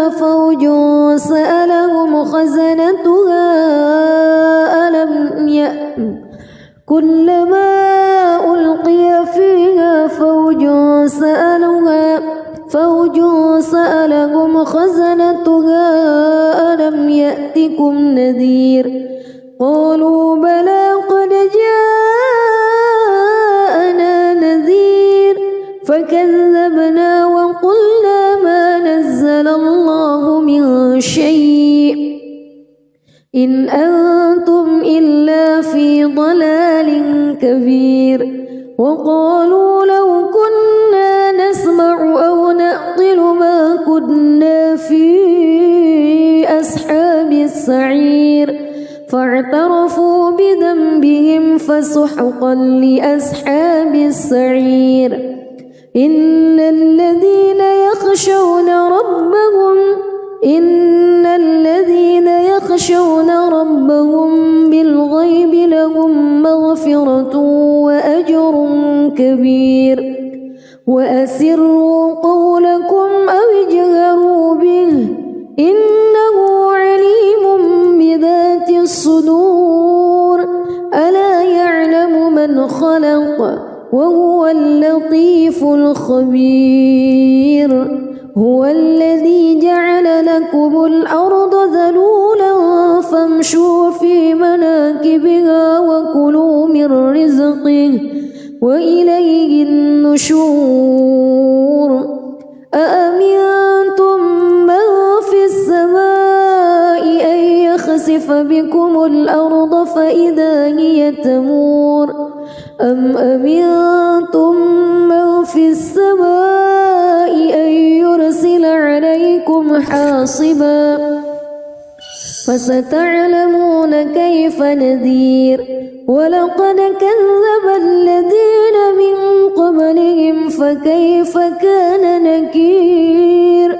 فوج سألهم خزنتها كلما ألقي فيها فوج سألهم خزنتها ألم يأتكم نذير قالوا بلى قد جاءنا نذير فكذبنا وقلنا ما نزل الله من شيء إن أنتم إلا في ضلال كبير وقالوا لو كنا نسمع أو نعقل ما كنا في أصحاب السعير فاعترفوا بذنبهم فسحقا لأصحاب السعير إن الذين يخشون ربهم بالغيب لهم مغفرة وأجر كبير وأسروا قولكم أو اجهروا به إنه عليم بذات الصدور ألا يعلم من خلق وهو اللطيف الخبير هو الذي جعل لكم الأرض ذلولا فامشوا في مناكبها وكلوا من رزقه وإليه النشور أأمنتم من في السماء أن يخسف بكم الأرض فإذا هي تمور أم أمنتم من في السماء أن يرسل عليكم حاصبا فستعلمون كيف نذير ولقد كذب الذين من قبلهم فكيف كان نكير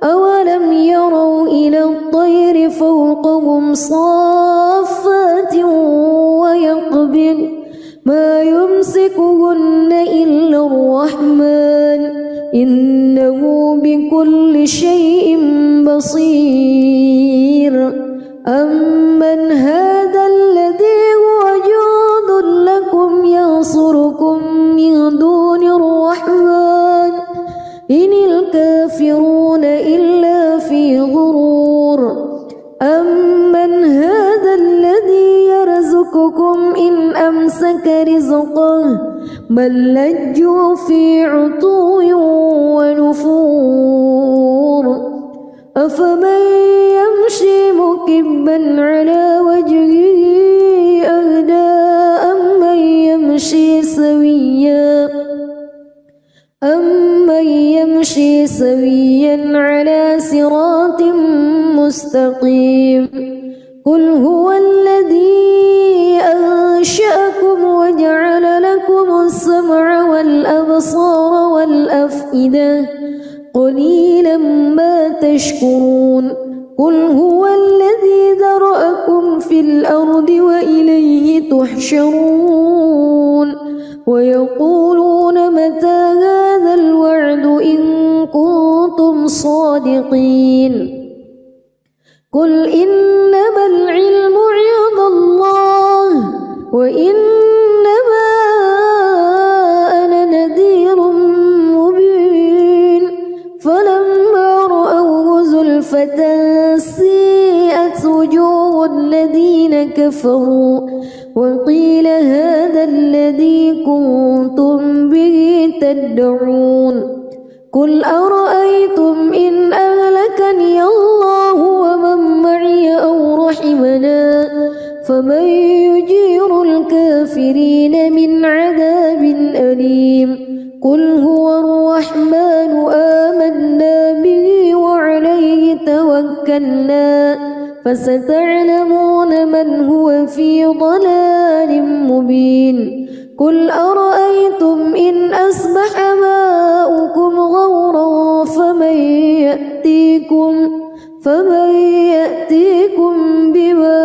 أولم يروا إلى الطير فوقهم صافات ويقبض ما يمسكهن إلا الرحمن إنه بكل شيء بصير أمن هذا الذي هو جند لكم ينصركم من دون الرحمن إن الكافرون إلا في غرور أمن هذا الذي يرزقكم إن أمسك رزقه بل لجوا في عتو ونفور أفمن يمشي مكبا على وجهه أهدى أمن يمشي سويا على صراط مستقيم قل هو الذي أنشأكم وجعل لكم السمع والأبصار والأفئدة قليلا ما تشكرون قل هو الذي ذرأكم في الأرض وإليه تحشرون ويقولون متى هذا الوعد إن كنتم صادقين قل إنما العلم عند الله وإنما أنا نذير مبين فلما رأوه زلفة سيئت وجوه الذين كفروا وقيل هذا الذي كنتم به تدعون قل أرأيتم إن أهلكني الله ومن معي أو رحمنا فمن يجير الكافرين من عذاب أليم قل هو الرحمن آمنا به وعليه توكلنا فستعلمون من هو في ضلال مبين قل أرأيتم إن أصبح ماؤكم غورا فمن يأتيكم بماء